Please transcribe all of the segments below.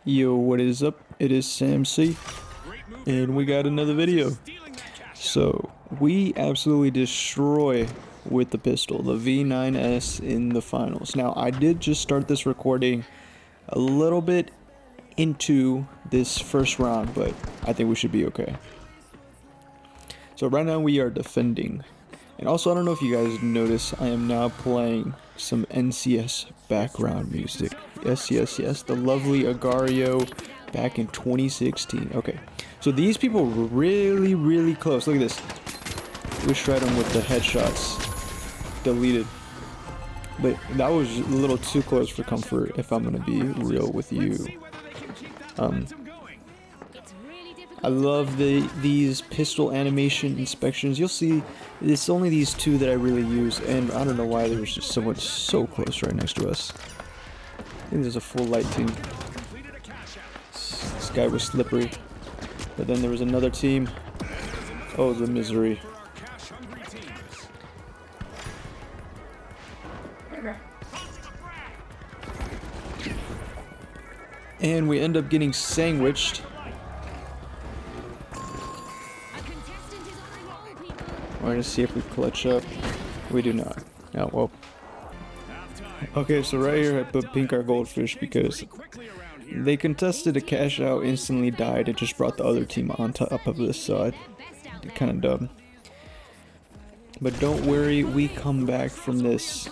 Yo, what is up? It is SamC, and we got another video. So, we absolutely destroy with the pistol, the V9S in the finals. Now, I did just start this recording a little bit into this first round, but I think we should be okay. So right now we are defending. And also, I don't know if you guys notice, I am now playing some NCS background music. Yes, the lovely Agario back in 2016. Okay, so these people were really close. Look at this. We shred them with the headshots. Deleted. But that was a little too close for comfort, if I'm gonna be real with you. I love these pistol animation inspections. You'll see it's only these two that I really use, and I don't know why there was just someone so close right next to us. I think there's a full light team. This guy was slippery. But then there was another team. Oh, the misery. And we end up getting sandwiched. We're gonna see if we clutch up. We do not. Oh, well. Okay, so right here I put pink our goldfish because they contested a cash out, instantly died. It just brought the other team on top of this, so I kind of dumb. But don't worry, we come back from this.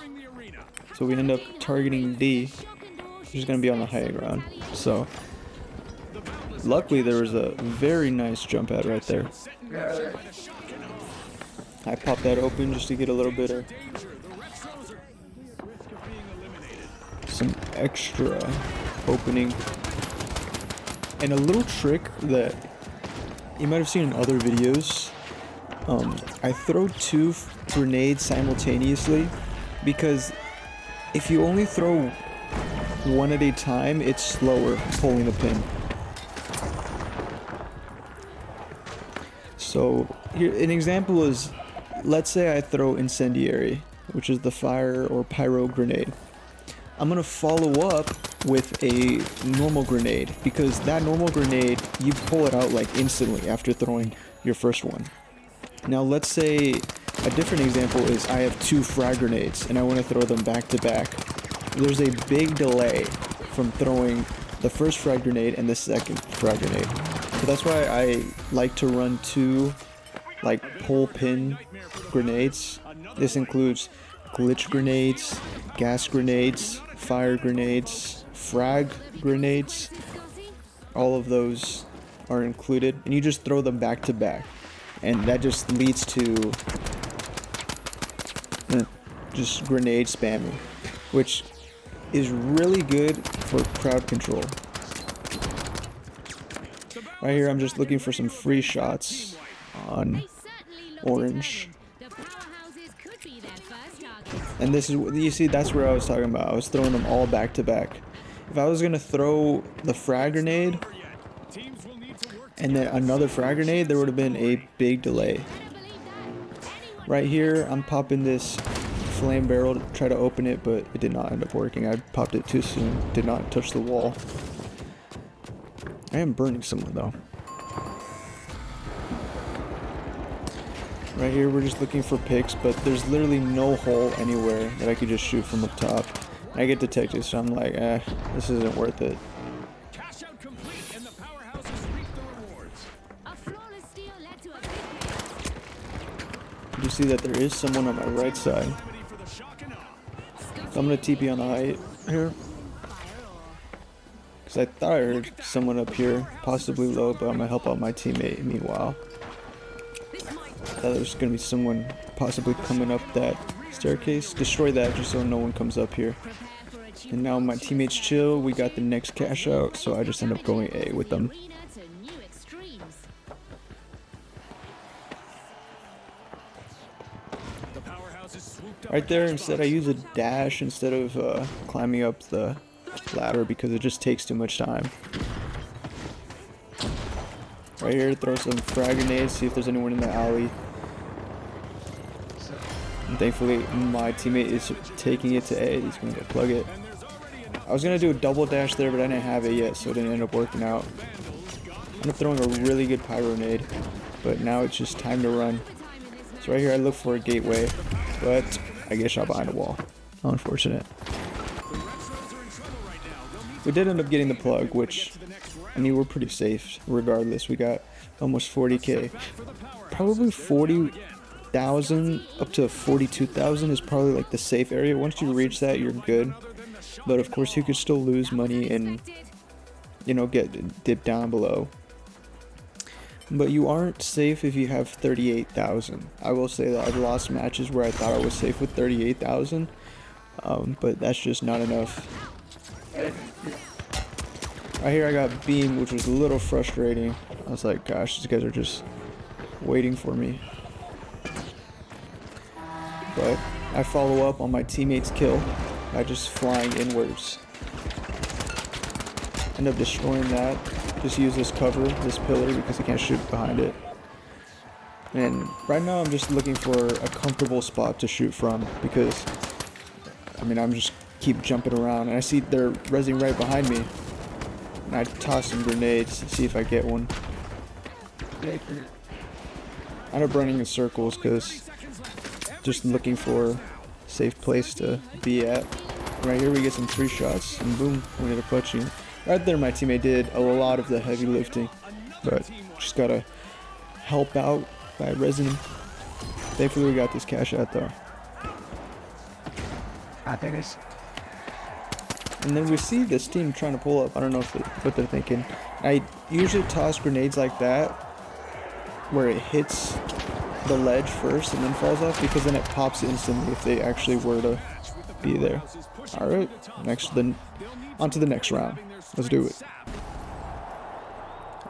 So we end up targeting D, which is gonna be on the high ground. So luckily there was a very nice jump pad right there. I popped that open just to get a little bit of some extra opening. And a little trick that you might have seen in other videos, I throw two grenades simultaneously because if you only throw one at a time, it's slower pulling the pin. So here, an example is, let's say I throw incendiary, which is the fire or pyro grenade. I'm gonna follow up with a normal grenade because that normal grenade, you pull it out like instantly after throwing your first one. Now let's say a different example is I have two frag grenades and I want to throw them back to back. There's a big delay from throwing the first frag grenade and the second frag grenade. So that's why I like to run two like pull pin grenades. This includes glitch grenades, gas grenades, fire grenades, frag grenades. All of those are included, and you just throw them back to back, and that just leads to just grenade spamming, which is really good for crowd control. Right here I'm just looking for some free shots on orange. And this is, you see, that's where I was talking about. I was throwing them all back to back. If I was gonna throw the frag grenade and then another frag grenade, there would have been a big delay. Right here I'm popping this flame barrel to try to open it, but it did not end up working. I popped it too soon, did not touch the wall. I am burning someone though. Right here we're just looking for picks, but there's literally no hole anywhere that I could just shoot from up top. And I get detected, so I'm like, this isn't worth it. You see that there is someone on my right side. So I'm gonna TP on the height here. Because I thought I heard someone up here, possibly low, but I'm gonna help out my teammate meanwhile. I thought there was going to be someone possibly coming up that staircase. Destroy that just so no one comes up here. And now my teammates chill. We got the next cash out, so I just end up going A with them. Right there, instead I use a dash instead of climbing up the ladder because it just takes too much time. Right here, throw some frag grenades, see if there's anyone in the alley. And thankfully, my teammate is taking it to A. He's going to plug it. I was gonna do a double dash there, but I didn't have it yet, so it didn't end up working out. I ended up throwing a really good pyro nade, but now it's just time to run. So right here I look for a gateway, but I get shot behind a wall. Unfortunate. We did end up getting the plug, which, I mean, we're pretty safe regardless. We got almost 40k. Probably 40,000 up to 42,000 is probably like the safe area. Once you reach that, you're good. But of course you could still lose money and, you know, get dipped down below. But you aren't safe if you have 38,000. I will say that I've lost matches where I thought I was safe with 38,000, but that's just not enough. Right here I got beam, which was a little frustrating. I was like, gosh, these guys are just waiting for me. But I follow up on my teammate's kill by just flying inwards. End up destroying that. Just use this cover, this pillar, because he can't shoot behind it. And right now I'm just looking for a comfortable spot to shoot from, because I mean, I'm just keep jumping around and I see they're rezzing right behind me. And I toss some grenades to see if I get one. I end up running in circles because just looking for a safe place to be at. Right here we get some 3 shots and boom, we get a clutching. Right there my teammate did a lot of the heavy lifting, but just gotta help out by resin. Thankfully we got this cash out though. And then we see this team trying to pull up. I don't know what they're thinking. I usually toss grenades like that where it hits the ledge first and then falls off, because then it pops instantly if they actually were to be there. Alright, on to the next round. Let's do it.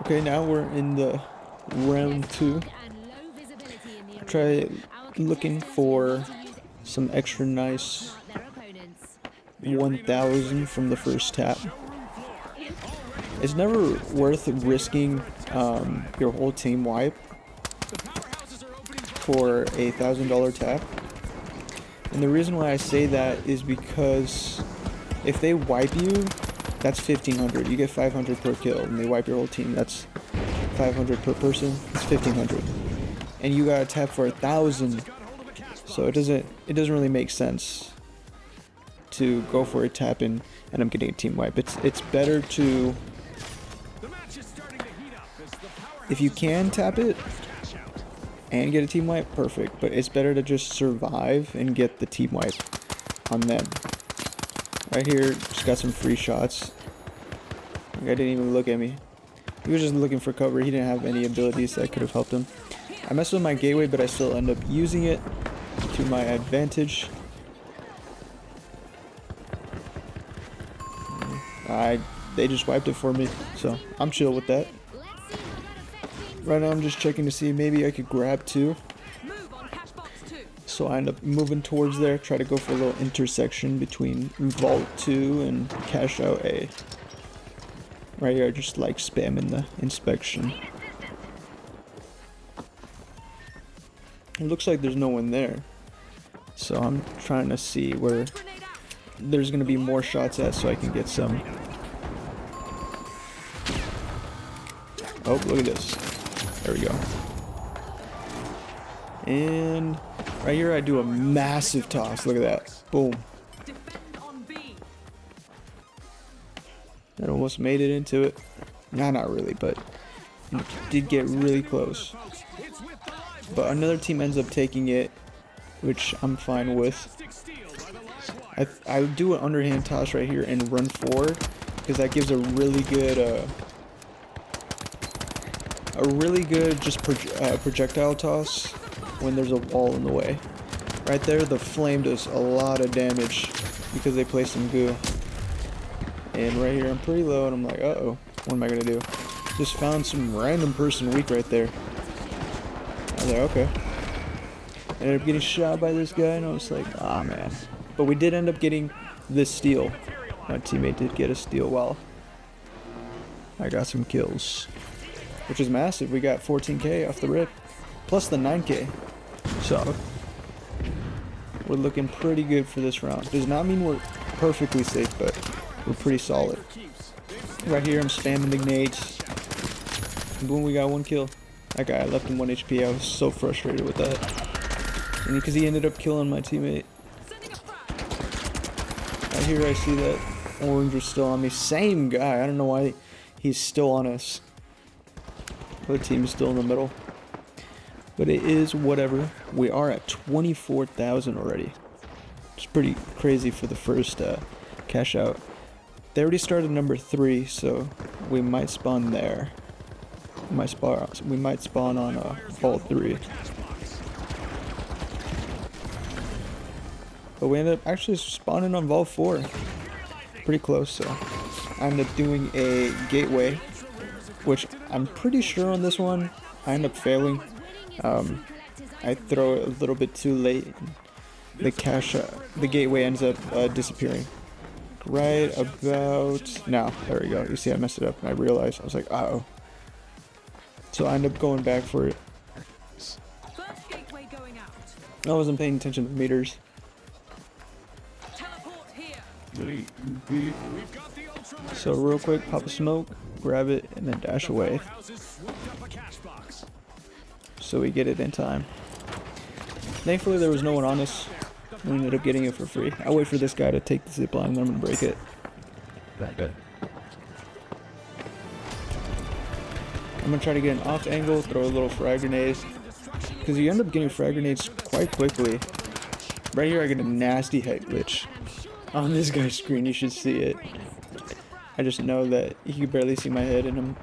Okay, now we're in the round 2. I try looking for some extra nice 1,000 from the first tap. It's never worth risking your whole team wipe for a $1,000 tap. And the reason why I say that is because if they wipe you, that's 1,500. You get 500 per kill. And they wipe your whole team, that's 500 per person. It's 1,500. And you got to tap for 1,000. So it doesn't really make sense to go for a tap and end up getting a team wipe. It's better to, if you can tap it and get a team wipe, perfect. But it's better to just survive and get the team wipe on them. Right here, just got some free shots. The guy didn't even look at me. He was just looking for cover. He didn't have any abilities that could have helped him. I messed with my gateway, but I still end up using it to my advantage. They just wiped it for me, so I'm chill with that. Right now I'm just checking to see maybe I could grab 2. So I end up moving towards there, try to go for a little intersection between Vault 2 and Cash Out A. Right here I just like spamming the inspection. It looks like there's no one there. So I'm trying to see where there's going to be more shots at so I can get some. Oh, look at this. There we go. And right here I do a massive toss. Look at that. Boom. That almost made it into it. Nah, not really, but it did get really close. But another team ends up taking it, which I'm fine with. I do an underhand toss right here and run forward, because that gives a really good just projectile toss when there's a wall in the way. Right there, the flame does a lot of damage because they play some goo. And right here, I'm pretty low, and I'm like, uh-oh, what am I gonna do? Just found some random person weak right there. I was like, okay. Ended up getting shot by this guy, and I was like, ah, man. But we did end up getting this steal. My teammate did get a steal while I got some kills, which is massive. We got 14k off the rip, plus the 9k. So we're looking pretty good for this round. Does not mean we're perfectly safe, but we're pretty solid. Right here, I'm spamming the nades. And boom, we got 1 kill. That guy, I left him 1 HP. I was so frustrated with that. And because he ended up killing my teammate. Right here, I see that orange was still on me. Same guy. I don't know why he's still on us. The team is still in the middle. But it is whatever. We are at 24,000 already. It's pretty crazy for the first cash out. They already started number 3, so we might spawn there. We might spawn on vault 3. But we ended up actually spawning on vault 4. Pretty close, so I ended up doing a gateway, which I'm pretty sure on this one I end up failing. I throw it a little bit too late. The gateway ends up disappearing. Right about now. There we go. You see I messed it up and I realized. I was like, uh-oh. So I end up going back for it. I wasn't paying attention to the meters. So real quick, pop a smoke, grab it, and then dash away. So we get it in time. Thankfully there was no one on us. We ended up getting it for free. I'll wait for this guy to take the zip line and then I'm gonna break it. Good. I'm gonna try to get an off angle, throw a little frag grenade. Because you end up getting frag grenades quite quickly. Right here I get a nasty head glitch. On this guy's screen, you should see it. I just know that he could barely see my head and him.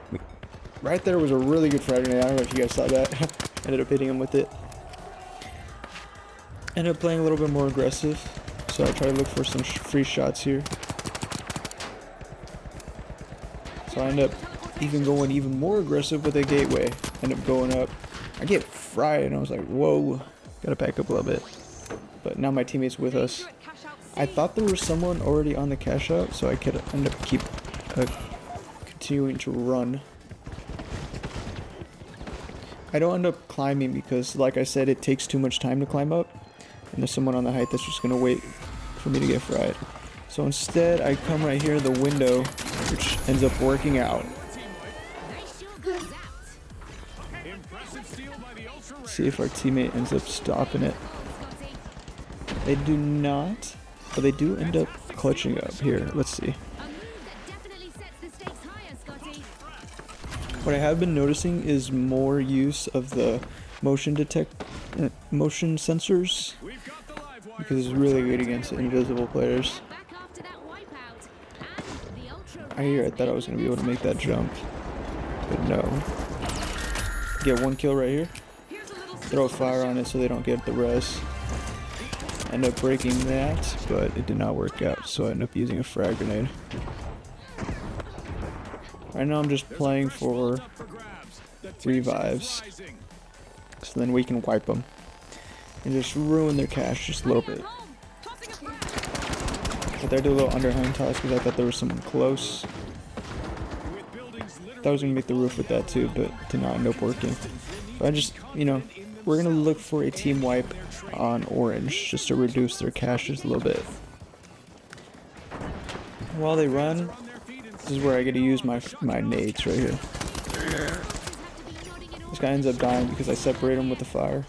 Right there was a really good frag grenade. I don't know if you guys saw that. Ended up hitting him with it. Ended up playing a little bit more aggressive. So I try to look for some free shots here. So I end up even going even more aggressive with a gateway. End up going up. I get fried and I was like, whoa. Gotta back up a little bit. But now my teammate's with us. I thought there was someone already on the cash out, so I could end up continuing to run. I don't end up climbing because, like I said, it takes too much time to climb up. And there's someone on the height that's just going to wait for me to get fried. So instead, I come right here in the window, which ends up working out. See if our teammate ends up stopping it. They do not. But they do end up clutching up here. Let's see. What I have been noticing is more use of the motion sensors, because it's really good against invisible players. I thought I was gonna be able to make that jump, but no. Get 1 kill right here. Throw fire on it so they don't get the res. End up breaking that, but it did not work out, so I ended up using a frag grenade. Right now I'm just playing for revives, so then we can wipe them and just ruin their cash just a little bit. But I did a little underhand toss because I thought there was someone close. Thought I was gonna make the roof with that too, but did not end up working. But I just, you know, we're gonna look for a team wipe on orange just to reduce their caches a little bit. While they run, this is where I get to use my nades right here. This guy ends up dying because I separate him with the fire.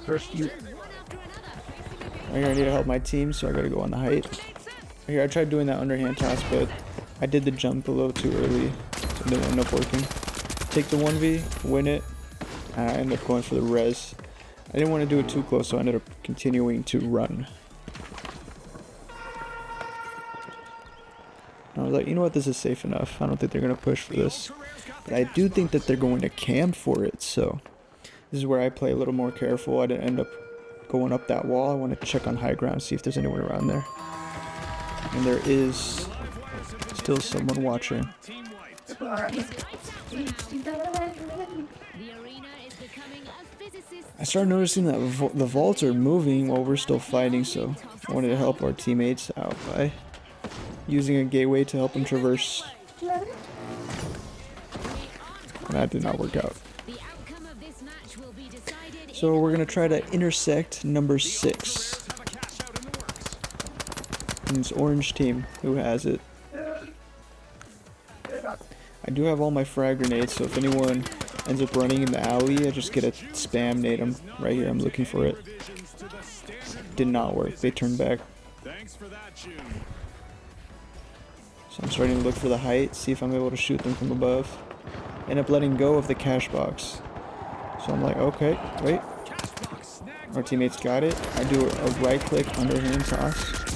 First you. Right here I need to help my team, so I gotta go on the height. Right here I tried doing that underhand toss, but I did the jump a little too early, so it didn't end up working. Take the 1v, win it, and I ended up going for the res. I didn't want to do it too close, so I ended up continuing to run. I was like, you know what, this is safe enough. I don't think they're going to push for this. But I do think that they're going to camp for it, so this is where I play a little more careful. I didn't end up going up that wall. I want to check on high ground, see if there's anyone around there. And there is still someone watching. I started noticing that the vaults are moving while we're still fighting, so I wanted to help our teammates out by using a gateway to help them traverse. And that did not work out. So we're gonna try to intersect number 6. And it's orange team who has it. I do have all my frag grenades, so if anyone ends up running in the alley, I just get a spam nade. I'm right here, I'm looking for it. Did not work, they turned back. So I'm starting to look for the height, see if I'm able to shoot them from above. End up letting go of the cash box. So I'm like, okay, wait. Our teammates got it. I do a right click underhand toss.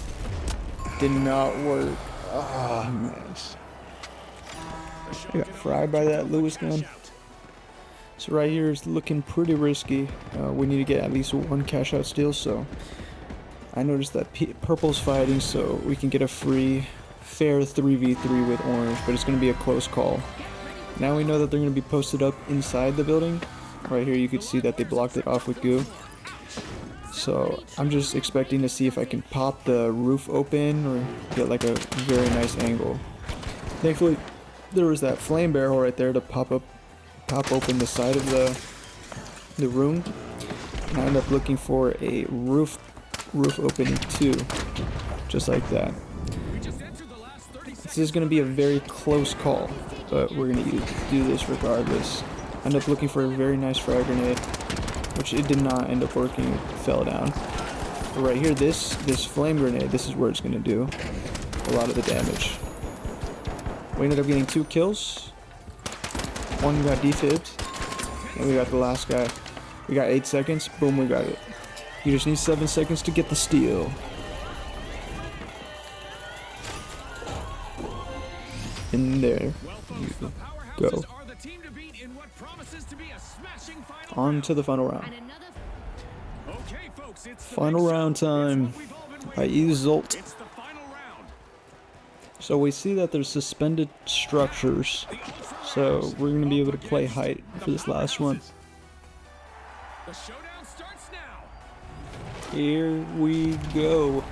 Did not work. Ah, nice. I got fried by that Lewis gun. So right here is looking pretty risky. We need to get at least one cash out steal, so I noticed that purple's fighting, so we can get a fair 3v3 with orange, but it's going to be a close call. Now we know that they're going to be posted up inside the building. Right here you can see that they blocked it off with goo. So I'm just expecting to see if I can pop the roof open or get like a very nice angle. Thankfully there was that flame barrel right there to pop open the side of the room. And I end up looking for a roof opening too, just like that. This is going to be a very close call, but we're going to do this regardless. End up looking for a very nice frag grenade, which it did not end up working, it fell down. But right here, this flame grenade, this is where it's going to do a lot of the damage. We ended up getting 2 kills. One got defibbed, and we got the last guy. We got 8 seconds, boom, we got it. You just need 7 seconds to get the steal. In there you go. On to the final round. Final round time by Zolt. So we see that there's suspended structures, so we're going to be able to play height for this last one. Here we go.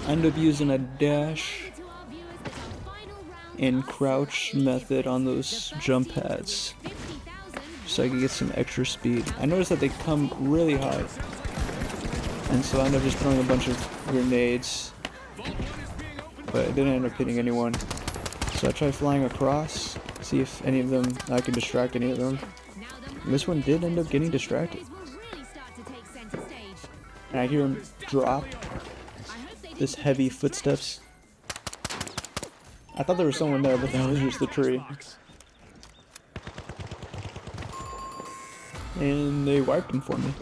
I end up using a dash and crouch method on those jump pads so I can get some extra speed. I noticed that they come really high, and so I end up just throwing a bunch of grenades, but it didn't end up hitting anyone. So I tried flying across, see if any of them, I could distract any of them. And this one did end up getting distracted. And I hear him drop this heavy footsteps. I thought there was someone there, but that was just the tree. And they wiped him for me.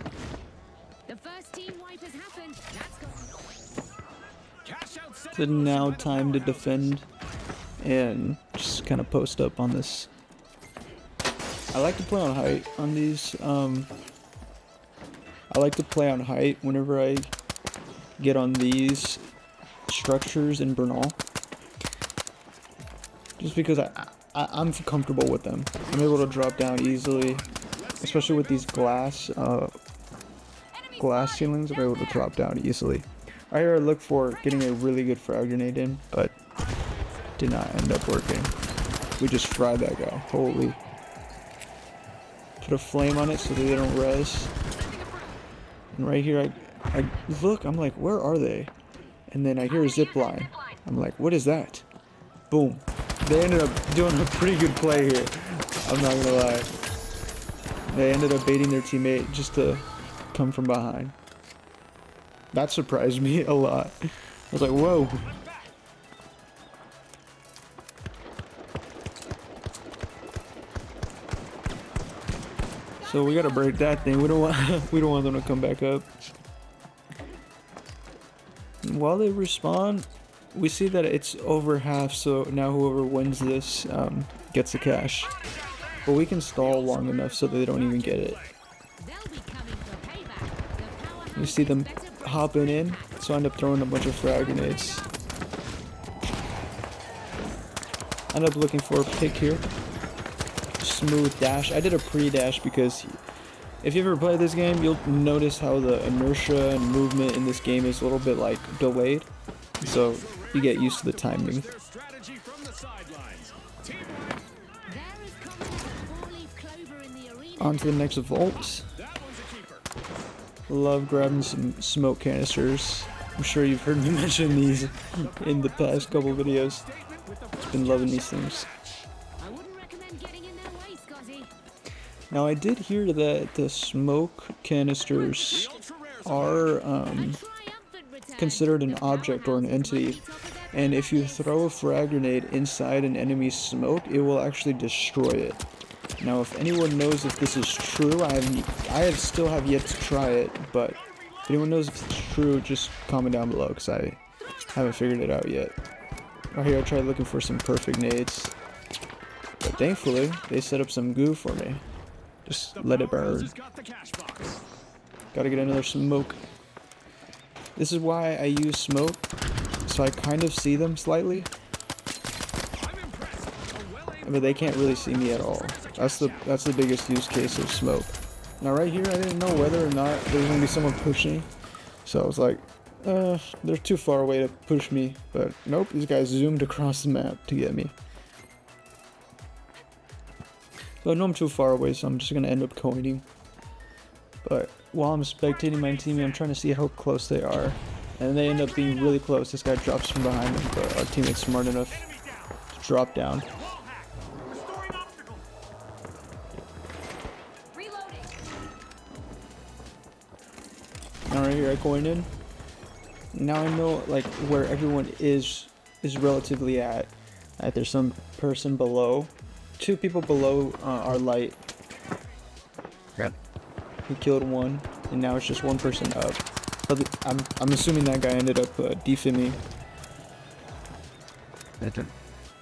So now time to defend and just kind of post up on this. I like to play on height on these. I like to play on height whenever I get on these structures in Bernal. Just because I'm comfortable with them. I'm able to drop down easily, especially with these glass ceilings. I'm able to drop down easily. Right here I look for getting a really good frag grenade in, but did not end up working. We just fried that guy. Holy. Put a flame on it so that they don't res. And right here I look, I'm like, where are they? And then I hear a zip line. I'm like, what is that? Boom. They ended up doing a pretty good play here. I'm not gonna lie. They ended up baiting their teammate just to come from behind. That surprised me a lot. I was like, whoa. So we gotta break that thing. We don't want them to come back up. And while they respawn, we see that it's over half, so now whoever wins this gets the cash. But we can stall long enough so that they don't even get it. You see them hopping in, so I end up throwing a bunch of frag grenades. I end up looking for a pick here. Smooth dash. I did a pre-dash because if you ever play this game, you'll notice how the inertia and movement in this game is a little bit like delayed. So you get used to the timing. On to the next vault. Love grabbing some smoke canisters. I'm sure you've heard me mention these in the past couple videos. Just been loving these things. Now I did hear that the smoke canisters are considered an object or an entity, and if you throw a frag grenade inside an enemy's smoke, it will actually destroy it. Now if anyone knows if this is true, I still have yet to try it, but if anyone knows if it's true, just comment down below, because I haven't figured it out yet. Right here I tried looking for some perfect nades, but thankfully they set up some goo for me. Just let it burn. Gotta get another smoke. This is why I use smoke, so I kind of see them slightly, but they can't really see me at all. That's the biggest use case of smoke. Now right here, I didn't know whether or not there was gonna be someone pushing, so I was like, they're too far away to push me. But nope, these guys zoomed across the map to get me. So I know I'm too far away, so I'm just gonna end up coining. But while I'm spectating my teammate, I'm trying to see how close they are, and they end up being really close. This guy drops from behind him, but our teammate's smart enough to drop down. Now right here I coined in. Now I know like where everyone is relatively at. There's some person below. 2 people below our light. Yep. He killed one, and now it's just 1 person up. But I'm assuming that guy ended up defiming.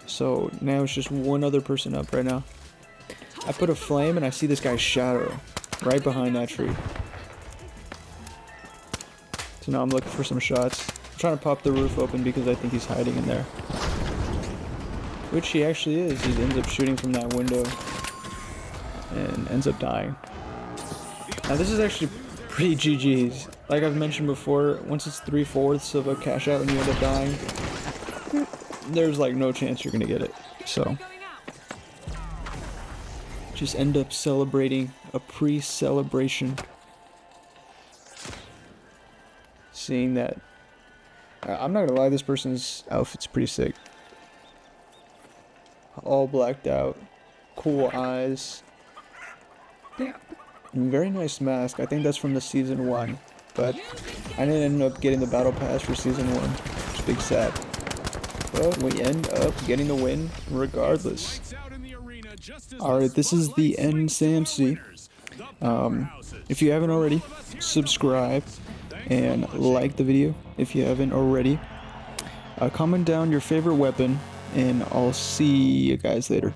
So now it's just 1 other person up right now. I put a flame and I see this guy's shadow right behind that tree. So now I'm looking for some shots. I'm trying to pop the roof open because I think he's hiding in there. Which he actually is. He ends up shooting from that window and ends up dying. Now this is actually pretty GG's. Like I've mentioned before, once it's 3/4 of a cash out and you end up dying, there's like no chance you're gonna get it. So just end up celebrating a pre-celebration. Seeing that, I'm not gonna lie, this person's outfit's pretty sick. All blacked out, cool eyes, and very nice mask. I think that's from the season 1, but I didn't end up getting the battle pass for season 1. It's big sad, but we end up getting the win regardless. Alright, this is the end SamC. If you haven't already, subscribe and like the video if you haven't already. Comment down your favorite weapon, and I'll see you guys later.